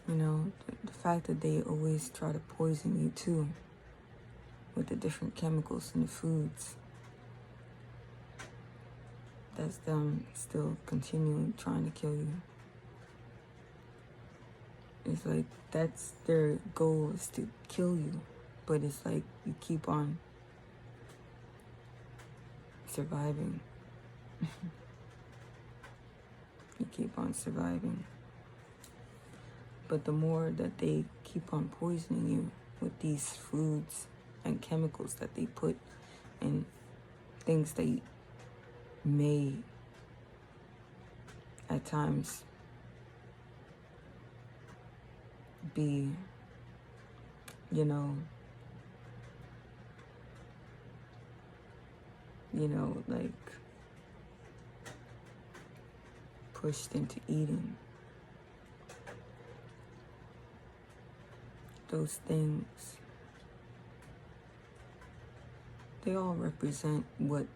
You know, the fact that they always try to poison you too with the different chemicals in the foods. That's them still continuing trying to kill you. It's like that's their goal, is to kill you. But it's like you keep on surviving. You keep on surviving. But the more that they keep on poisoning you with these foods and chemicals that they put in things they may at times be, like pushed into eating. Those things, they all represent what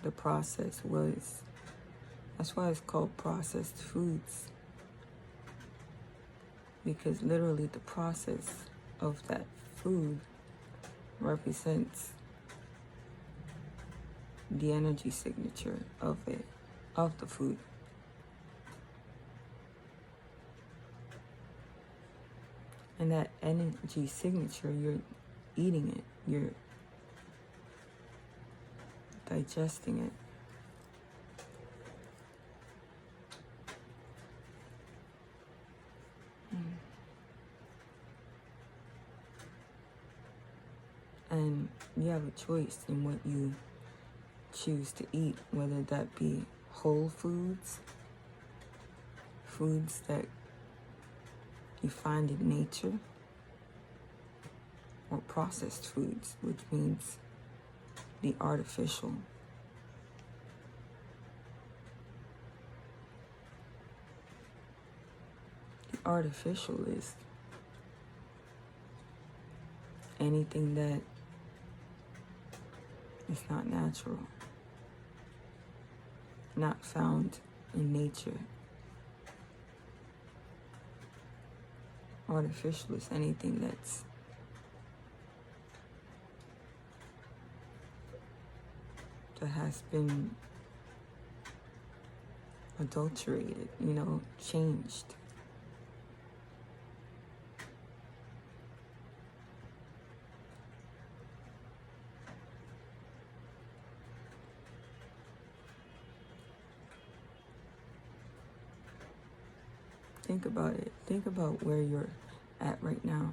the process was. That's why it's called processed foods. Because literally the process of that food represents the energy signature of it, of the food. And that energy signature, you're eating it, you're digesting it. And you have a choice in what you choose to eat, whether that be whole foods, foods that you find in nature, or processed foods, which means the artificial. The artificial is anything that is not natural, not found in nature. Artificial is anything that has been adulterated, changed. Think about it. Think about where you're at right now.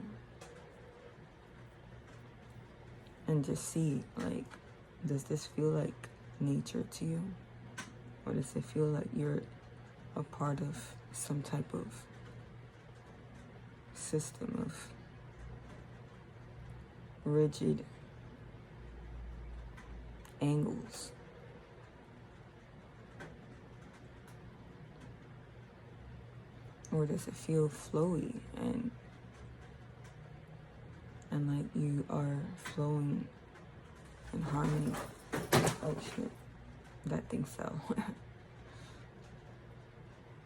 And just see, like, does this feel like nature to you? Or does it feel like you're a part of some type of system of rigid angles? Or does it feel flowy and like you are flowing in harmony? Oh shit, that thing fell.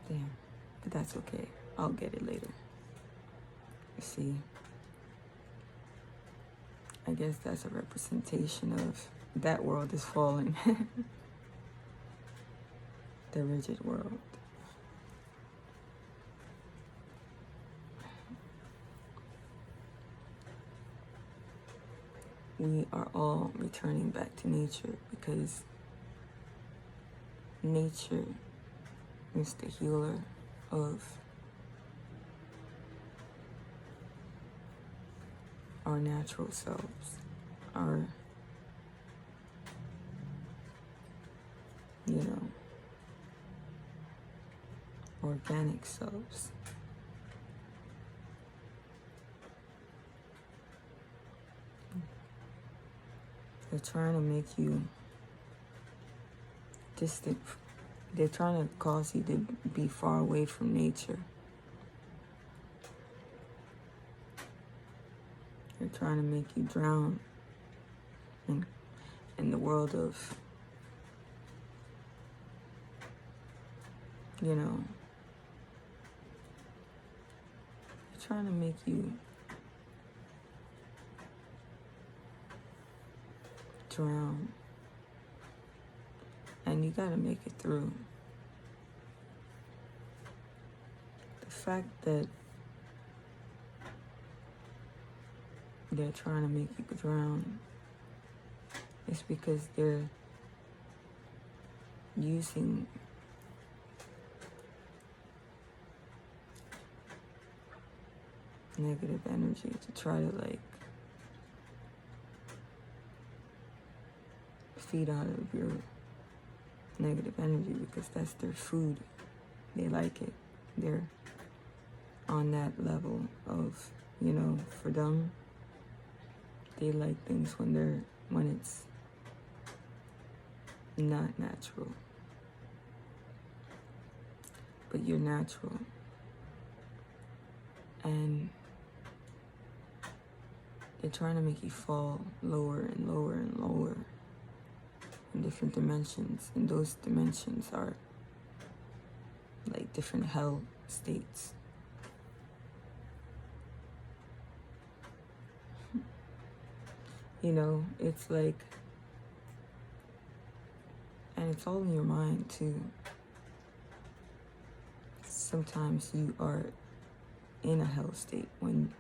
Damn, but that's okay. I'll get it later. You see, I guess that's a representation of that world is falling. The rigid world. We are all returning back to nature because nature is the healer of our natural selves, our, organic selves. They're trying to make you distant. They're trying to cause you to be far away from nature. They're trying to make you drown in the world of, trying to make you drown. And you gotta make it through. The fact that they're trying to make you drown is because they're using negative energy to try to like feed out of your negative energy, because that's their food. They like it. They're on that level of, you know, for them, they like things when it's not natural. But you're natural. And they're trying to make you fall lower and lower and lower in different dimensions. And those dimensions are like different hell states. You know, it's like, and it's all in your mind too. Sometimes you are in a hell state when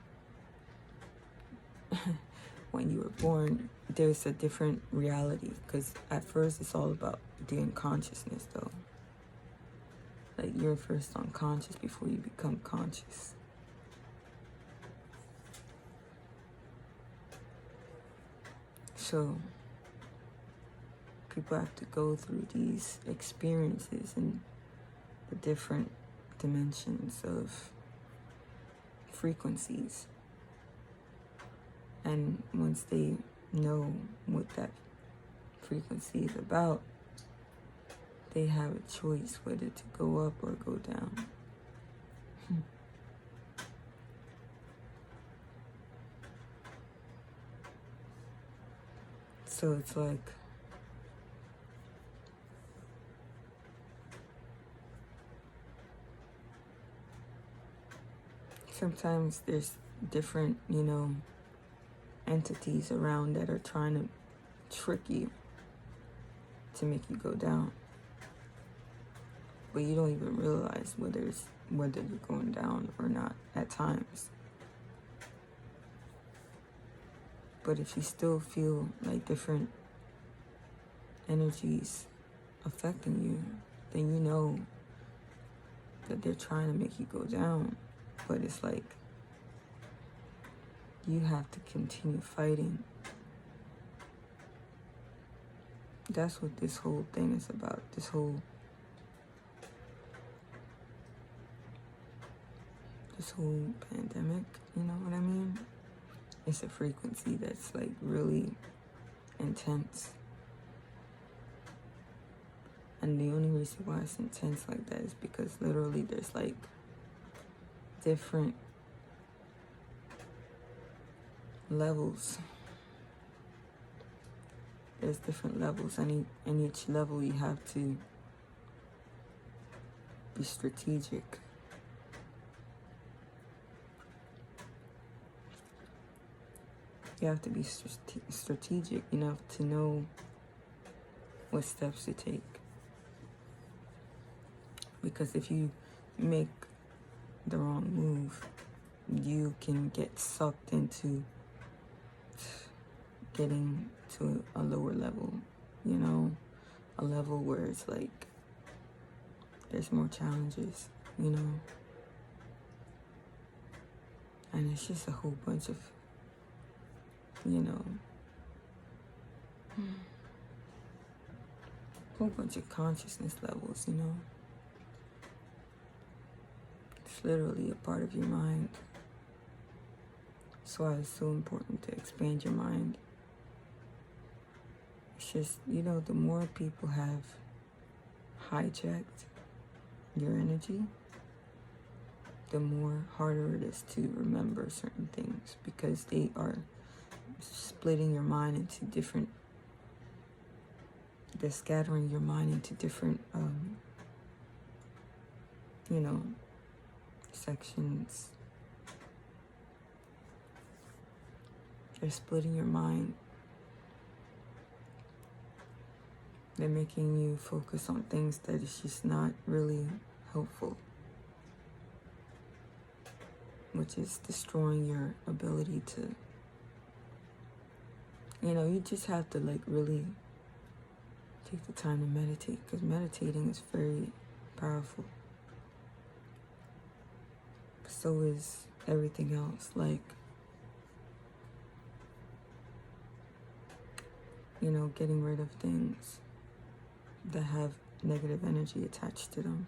when you were born. There's a different reality, because at first it's all about the unconsciousness though. Like you're first unconscious before you become conscious. So people have to go through these experiences in the different dimensions of frequencies. And once they know what that frequency is about, they have a choice whether to go up or go down. So it's like, sometimes there's different, you know, entities around that are trying to trick you to make you go down. But you don't even realize whether you're going down or not at times. But if you still feel like different energies affecting you, then you know that they're trying to make you go down. But it's like you have to continue fighting. That's what this whole thing is about. This whole pandemic, you know what I mean? It's a frequency that's like really intense. And the only reason why it's intense like that is because literally there's like different levels. There's different levels, and each level you have to be strategic. You have to be strategic enough to know what steps to take. Because if you make the wrong move, you can get sucked into getting to a lower level, you know, a level where it's like there's more challenges, you know, and it's just a whole bunch of, you know, whole bunch of consciousness levels, you know. It's literally a part of your mind. That's why it's so important to expand your mind. It's just, you know, the more people have hijacked your energy, the more harder it is to remember certain things, because they are splitting your mind into different, they're scattering your mind into different, you know, sections They're splitting your mind. They're making you focus on things that is just not really helpful, which is destroying your ability to, you just have to like really take the time to meditate, because meditating is very powerful. So is everything else, like, getting rid of things that have negative energy attached to them.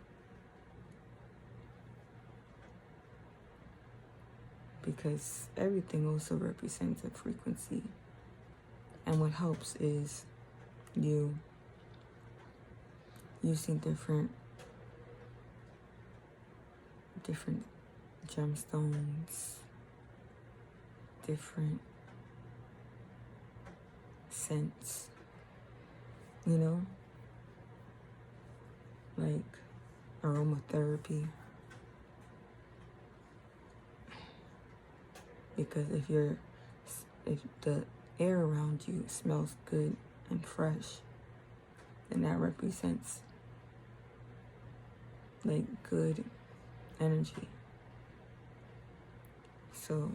Because everything also represents a frequency. And what helps is you using different gemstones, different scents, like aromatherapy. Because if the air around you smells good and fresh, then that represents like good energy. So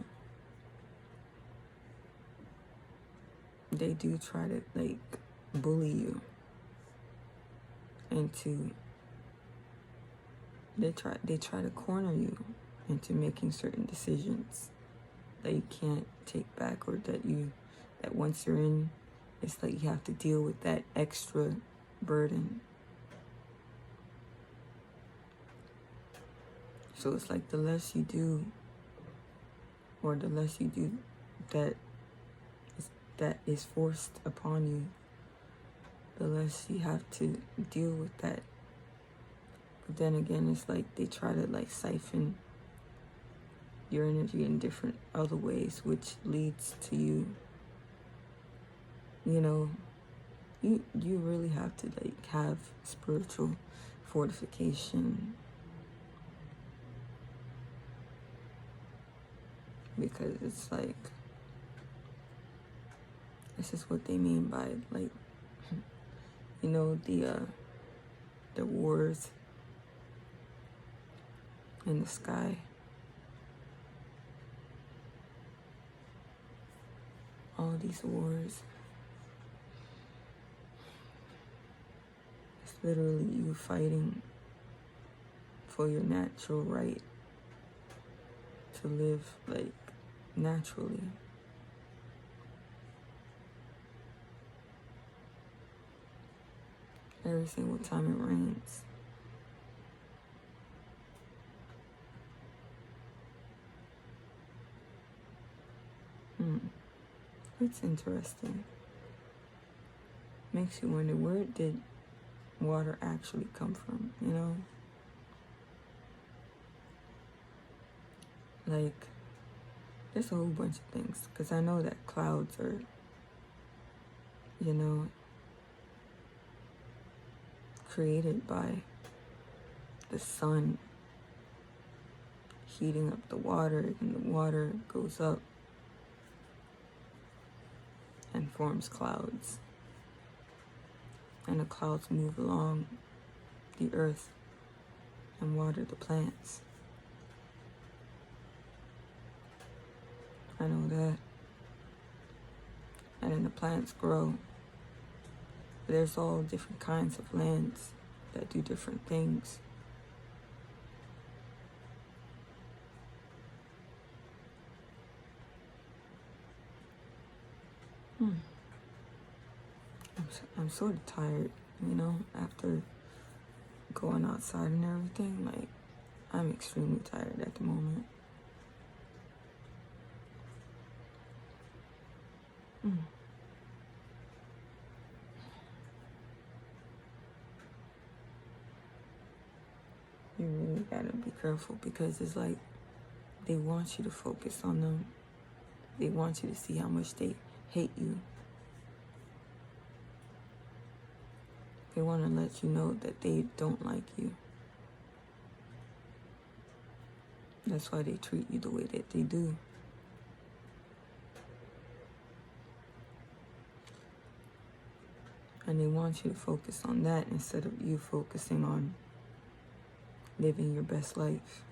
they do try to like bully you into, they try to corner you into making certain decisions that you can't take back, or that once you're in, it's like you have to deal with that extra burden. So it's like the less you do, or the less you do that is forced upon you, the less you have to deal with that. But then again, it's like they try to like siphon your energy in different other ways, which leads to you really have to like have spiritual fortification, because it's like, this is what they mean by like, the wars in the sky. All these wars, it's literally you fighting for your natural right to live like naturally. Every single time it rains. It's interesting. Makes you wonder, where did water actually come from, Like, there's a whole bunch of things. Because I know that clouds are, created by the sun heating up the water, and the water goes up and forms clouds. And the clouds move along the earth and water the plants. I know that. And then the plants grow. There's all different kinds of lands that do different things. I'm sort of tired, after going outside and everything. Like, I'm extremely tired at the moment. You really gotta be careful, because it's like they want you to focus on them. They want you to see how much they hate you. They want to let you know that they don't like you. That's why they treat you the way that they do. And they want you to focus on that instead of you focusing on living your best life.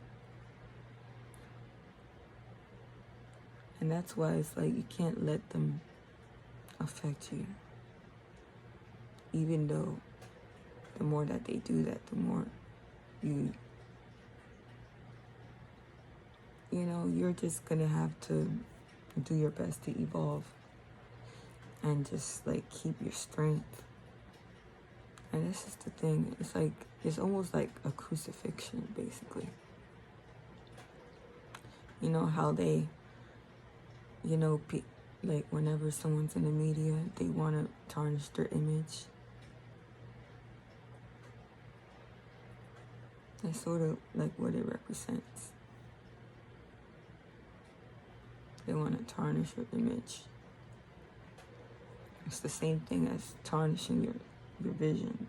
And that's why it's like you can't let them affect you. Even though the more that they do that, the more you're just gonna have to do your best to evolve and just like keep your strength. And this is the thing, it's almost like a crucifixion, basically. You know how they, like whenever someone's in the media, they want to tarnish their image. That's sort of like what it represents. They want to tarnish your image. It's the same thing as tarnishing your vision.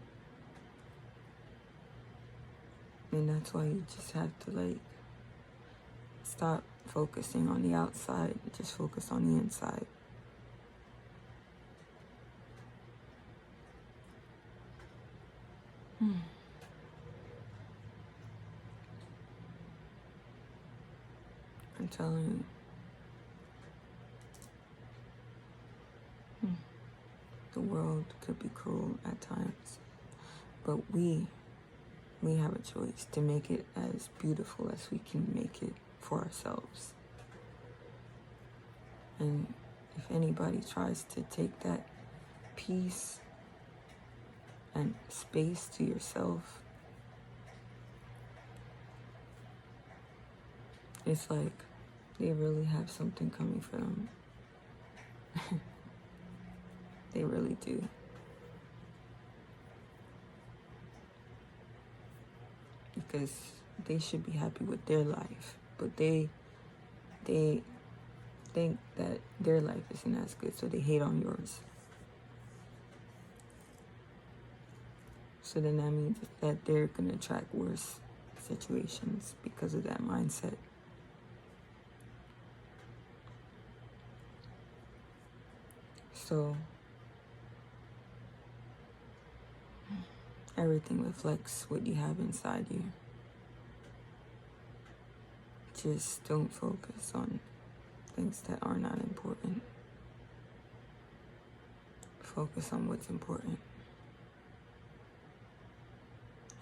And that's why you just have to like stop focusing on the outside, just focus on the inside. I'm telling you, the world could be cruel at times, but we have a choice to make it as beautiful as we can make it for ourselves. And if anybody tries to take that peace and space to yourself, it's like they really have something coming for them. They really do. Because they should be happy with their life, but they think that their life isn't as good, so they hate on yours. So then that means that they're gonna attract worse situations because of that mindset. So everything reflects what you have inside you. Just don't focus on things that are not important. Focus on what's important.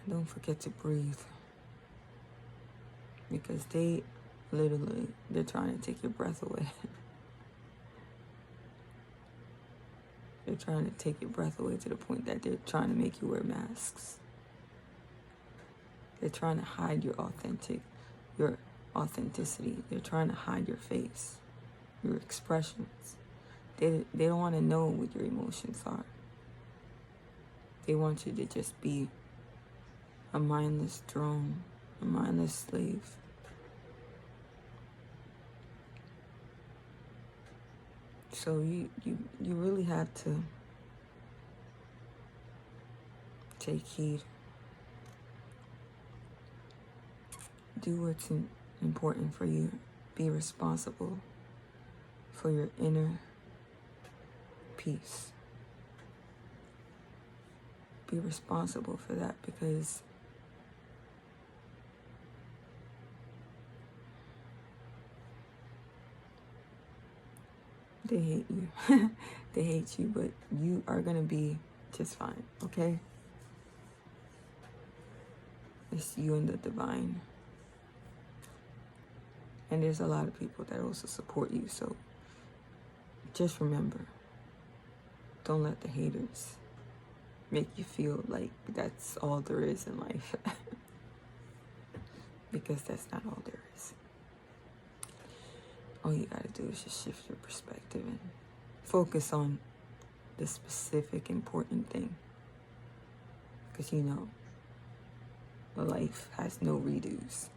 And don't forget to breathe. Because they're trying to take your breath away. They're trying to take your breath away to the point that they're trying to make you wear masks. They're trying to hide your authenticity. They're trying to hide your face, your expressions. They don't want to know what your emotions are. They want you to just be a mindless drone, a mindless slave. So you really have to take heed. Do what's important for you. Be responsible for your inner peace. Be responsible for that, because they hate you. They hate you, but you are going to be just fine, okay? It's you and the divine. And there's a lot of people that also support you, so just remember, don't let the haters make you feel like that's all there is in life. Because that's not all there is. All you gotta do is just shift your perspective and focus on the specific important thing. Because life has no redos.